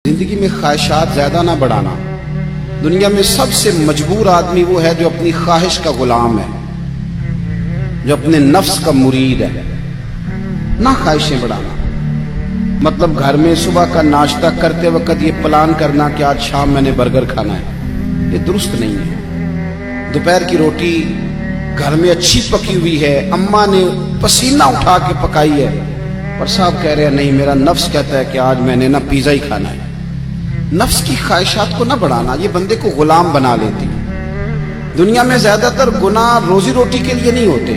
زندگی میں خواہشات زیادہ نہ بڑھانا۔ دنیا میں سب سے مجبور آدمی وہ ہے جو اپنی خواہش کا غلام ہے، جو اپنے نفس کا مرید ہے۔ نہ خواہشیں بڑھانا مطلب گھر میں صبح کا ناشتہ کرتے وقت یہ پلان کرنا کہ آج شام میں نے برگر کھانا ہے، یہ درست نہیں ہے۔ دوپہر کی روٹی گھر میں اچھی پکی ہوئی ہے، اماں نے پسینہ اٹھا کے پکائی ہے، اور صاحب کہہ رہے ہیں نہیں میرا نفس کہتا ہے کہ آج میں نے نا پیزا ہی کھانا ہے۔ نفس کی خواہشات کو نہ بڑھانا، یہ بندے کو غلام بنا لیتی۔ دنیا میں زیادہ تر گناہ روزی روٹی کے لیے نہیں ہوتے،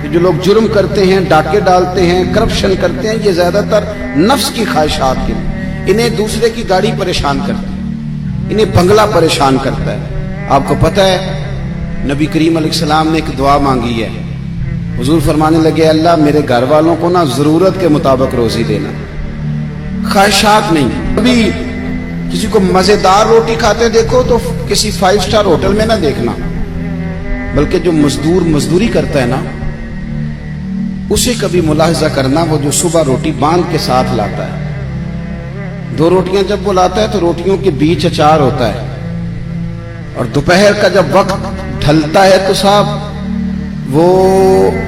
کہ جو لوگ جرم کرتے ہیں، ڈاکے ڈالتے ہیں، کرپشن کرتے ہیں، یہ زیادہ تر نفس کی خواہشات کے لیے۔ انہیں دوسرے کی گاڑی پریشان کرتی ہے، انہیں بنگلہ پریشان کرتا ہے۔ آپ کو پتہ ہے نبی کریم علیہ السلام نے ایک دعا مانگی ہے، حضور فرمانے لگے اللہ میرے گھر والوں کو نا ضرورت کے مطابق روزی دینا، خواہشات نہیں۔ ابھی کسی کو مزیدار روٹی کھاتے دیکھو تو کسی 5 اسٹار ہوٹل میں نہ دیکھنا، بلکہ جو مزدور مزدوری کرتا ہے نا اسے کبھی ملاحظہ کرنا، وہ جو صبح روٹی باندھ کے ساتھ لاتا ہے، 2 روٹیاں جب وہ لاتا ہے تو روٹیوں کے بیچ اچار ہوتا ہے، اور دوپہر کا جب وقت ڈھلتا ہے تو صاحب وہ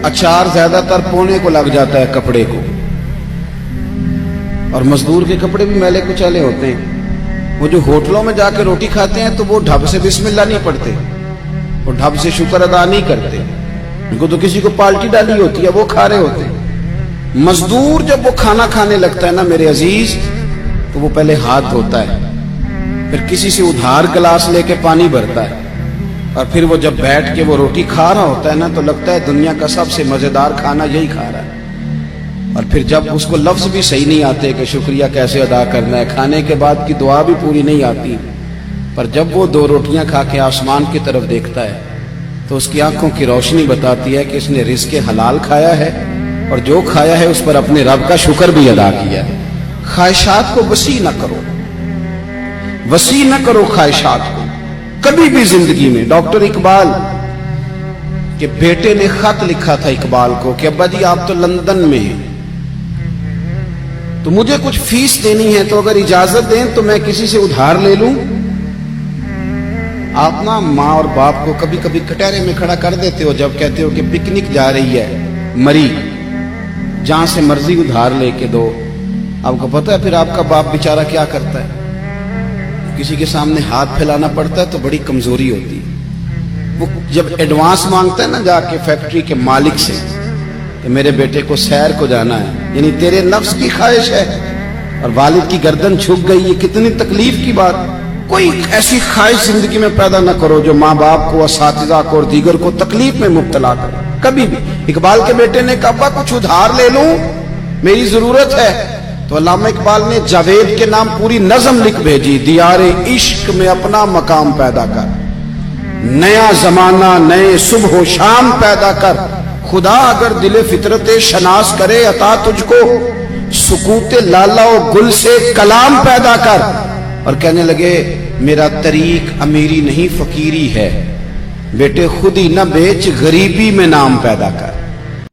اچار زیادہ تر پونے کو لگ جاتا ہے کپڑے کو، اور مزدور کے کپڑے بھی میلے کچیلے ہوتے ہیں۔ وہ جو ہوٹلوں میں جا کے روٹی کھاتے ہیں تو وہ ڈھب سے بسم اللہ نہیں پڑھتے، وہ ڈھب سے شکر ادا نہیں کرتے، ان کو تو کسی کو پالٹی ڈالی ہوتی ہے، وہ کھا رہے ہوتے ہیں۔ مزدور جب وہ کھانا کھانے لگتا ہے نا میرے عزیز، تو وہ پہلے ہاتھ دھوتا ہے، پھر کسی سے ادھار گلاس لے کے پانی بھرتا ہے، اور پھر وہ جب بیٹھ کے وہ روٹی کھا رہا ہوتا ہے نا تو لگتا ہے دنیا کا سب سے مزیدار کھانا یہی کھا رہا ہے۔ اور پھر جب اس کو لفظ بھی صحیح نہیں آتے کہ شکریہ کیسے ادا کرنا ہے، کھانے کے بعد کی دعا بھی پوری نہیں آتی، پر جب وہ 2 روٹیاں کھا کے آسمان کی طرف دیکھتا ہے تو اس کی آنکھوں کی روشنی بتاتی ہے کہ اس نے رزق حلال کھایا ہے، اور جو کھایا ہے اس پر اپنے رب کا شکر بھی ادا کیا ہے۔ خواہشات کو وسیع نہ کرو، وسیع نہ کرو خواہشات کو کبھی بھی زندگی میں۔ ڈاکٹر اقبال کے بیٹے نے خط لکھا تھا اقبال کو کہ ابا جی آپ تو لندن میں ہیں، تو مجھے کچھ فیس دینی ہے، تو اگر اجازت دیں تو میں کسی سے ادھار لے لوں۔ آپ نا ماں اور باپ کو کبھی کبھی کٹہرے میں کھڑا کر دیتے ہو جب کہتے ہو کہ پکنک جا رہی ہے مری، جہاں سے مرضی ادھار لے کے دو۔ آپ کو پتہ ہے پھر آپ کا باپ بیچارہ کیا کرتا ہے؟ کسی کے سامنے ہاتھ پھیلانا پڑتا ہے تو بڑی کمزوری ہوتی ہے۔ وہ جب ایڈوانس مانگتا ہے نا جا کے فیکٹری کے مالک سے کہ میرے بیٹے کو سیر کو جانا ہے، یعنی تیرے نفس کی خواہش ہے اور والد کی گردن جھک گئی، یہ کتنی تکلیف کی بات۔ کوئی ایسی خواہش زندگی میں پیدا نہ کرو جو ماں باپ کو، اساتذہ کو اور دیگر کو تکلیف میں مبتلا کرے کبھی بھی۔ اقبال کے بیٹے نے کہا ابا کچھ ادھار لے لوں، میری ضرورت ہے، تو علامہ اقبال نے جاوید کے نام پوری نظم لکھ بھیجی، دیار عشق میں اپنا مقام پیدا کر، نیا زمانہ نئے صبح و شام پیدا کر، خدا اگر دل فطرت شناس کرے عطا تجھ کو، سکوت لالا و گل سے کلام پیدا کر۔ اور کہنے لگے میرا طریق امیری نہیں فقیری ہے، بیٹے خود ہی نہ بیچ غریبی میں نام پیدا کر۔